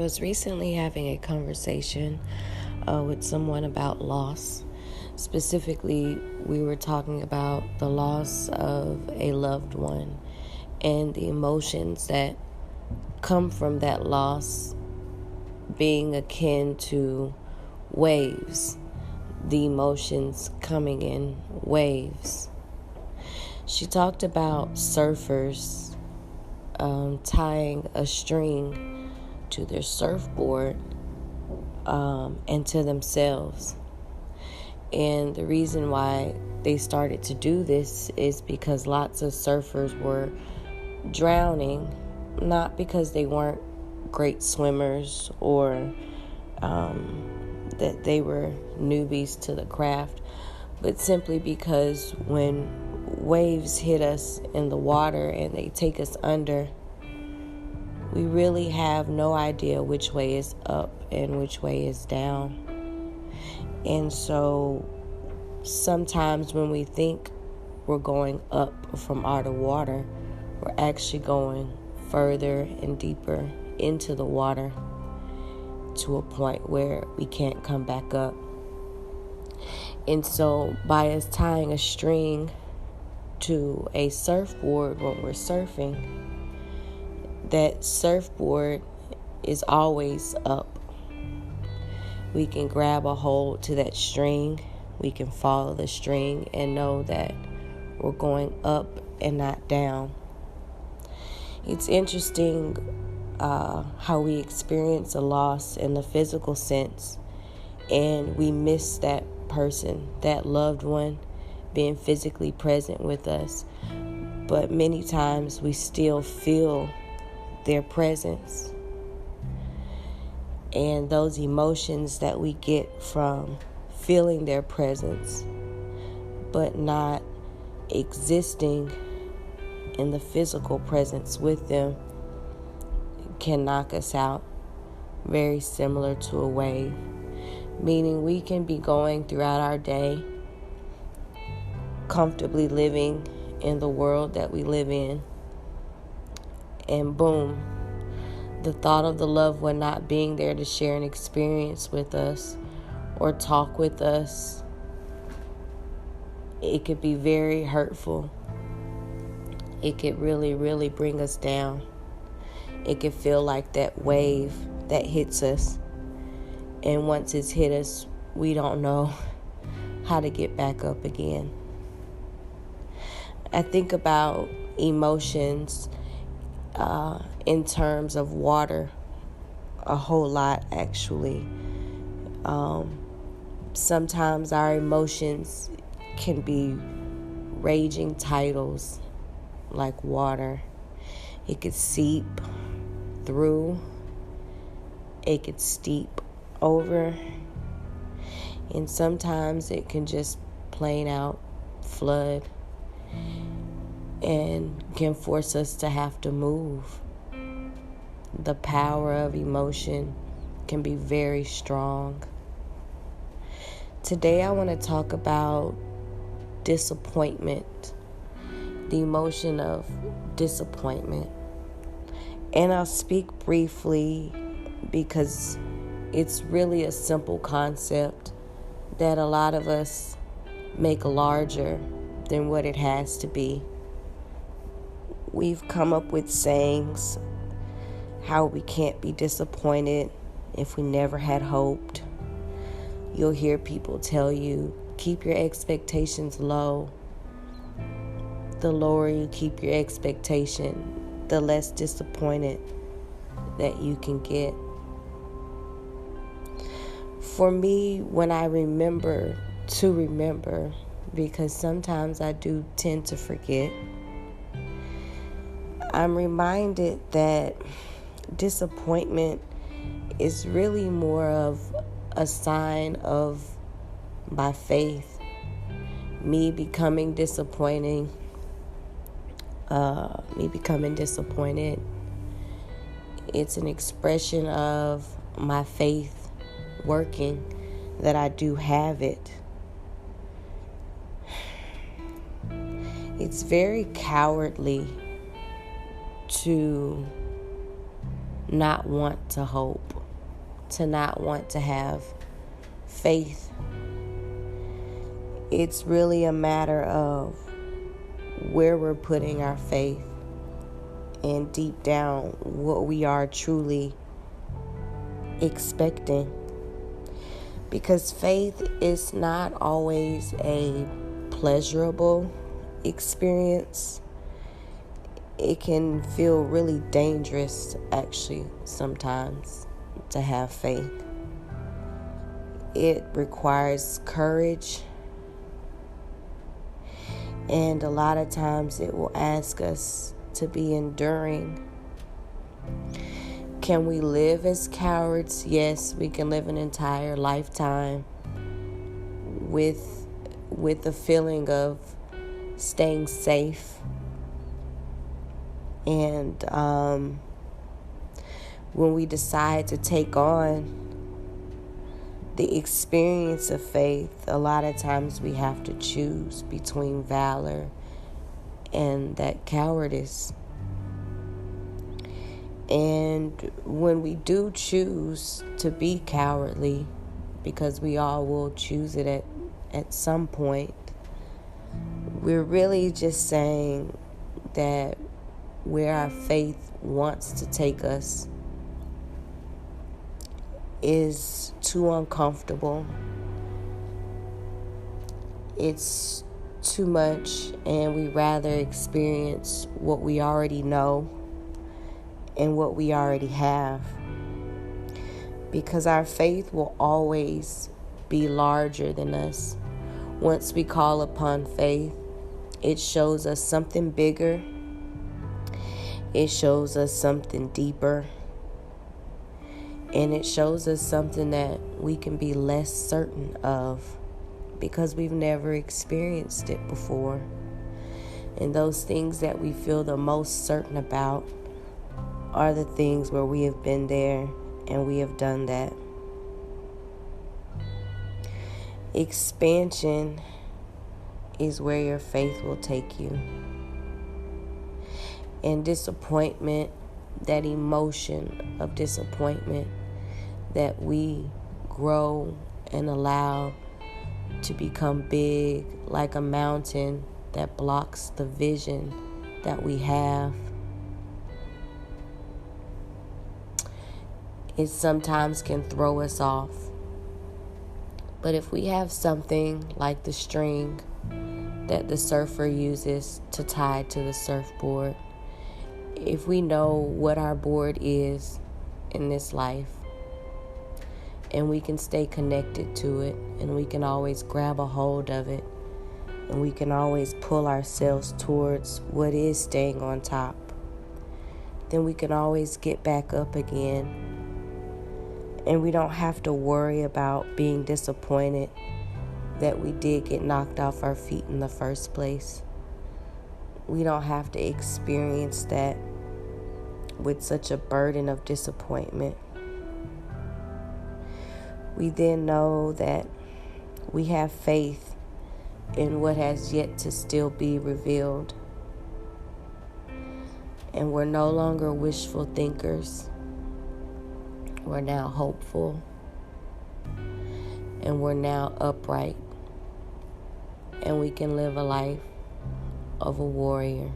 was recently having a conversation with someone about loss. Specifically, we were talking about the loss of a loved one and the emotions that come from that loss being akin to waves, the emotions coming in waves. She talked about surfers tying a string to their surfboard and to themselves. And the reason why they started to do this is because lots of surfers were drowning, not because they weren't great swimmers or that they were newbies to the craft, but simply because when waves hit us in the water and they take us under, we really have no idea which way is up and which way is down. And so sometimes when we think we're going up from out of water, we're actually going further and deeper into the water to a point where we can't come back up. And so by us tying a string to a surfboard when we're surfing, that surfboard is always up. We can grab a hold to that string. We can follow the string and know that we're going up and not down. It's interesting how we experience a loss in the physical sense, and we miss that person, that loved one, being physically present with us. But many times we still feel their presence. And those emotions that we get from feeling their presence, but not existing in the physical presence with them, can knock us out, very similar to a wave. Meaning we can be going throughout our day, comfortably living in the world that we live in, and boom, the thought of the loved one not being there to share an experience with us or talk with us, it could be very hurtful. It could really, really bring us down. It could feel like that wave that hits us. And once it's hit us, we don't know how to get back up again. I think about emotions in terms of water a whole lot, actually. Sometimes our emotions can be raging tidals like water. It could seep through, it could steep over, and sometimes it can just plain out flood and can force us to have to move. The power of emotion can be very strong. Today I want to talk about disappointment, the emotion of disappointment. And I'll speak briefly because it's really a simple concept that a lot of us make larger than what it has to be. We've come up with sayings how we can't be disappointed if we never had hoped. You'll hear people tell you, keep your expectations low. The lower you keep your expectation, the less disappointed that you can get. For me, when I remember to remember, because sometimes I do tend to forget, I'm reminded that disappointment is really more of a sign of my faith. Me becoming disappointed, it's an expression of my faith working, that I do have it. It's very cowardly to not want to hope, to not want to have faith. It's really a matter of where we're putting our faith and deep down what we are truly expecting. Because faith is not always a pleasurable experience. It can feel really dangerous, actually, sometimes, to have faith. It requires courage, and a lot of times it will ask us to be enduring. Can we live as cowards? Yes, we can live an entire lifetime with the feeling of staying safe. And when we decide to take on the experience of faith, a lot of times we have to choose between valor and that cowardice. And when we do choose to be cowardly, because we all will choose it at some point, we're really just saying that where our faith wants to take us is too uncomfortable. It's too much, and we rather experience what we already know and what we already have. Because our faith will always be larger than us. Once we call upon faith, it shows us something bigger. It shows us something deeper. And it shows us something that we can be less certain of because we've never experienced it before. And those things that we feel the most certain about are the things where we have been there and we have done that. Expansion is where your faith will take you. And disappointment, that emotion of disappointment that we grow and allow to become big like a mountain that blocks the vision that we have. It sometimes can throw us off. But if we have something like the string that the surfer uses to tie to the surfboard, if we know what our board is in this life, and we can stay connected to it, and we can always grab a hold of it, and we can always pull ourselves towards what is staying on top, then we can always get back up again. And we don't have to worry about being disappointed that we did get knocked off our feet in the first place. We don't have to experience that with such a burden of disappointment. We then know that we have faith in what has yet to still be revealed. And we're no longer wishful thinkers. We're now hopeful. And we're now upright. And we can live a life of a warrior.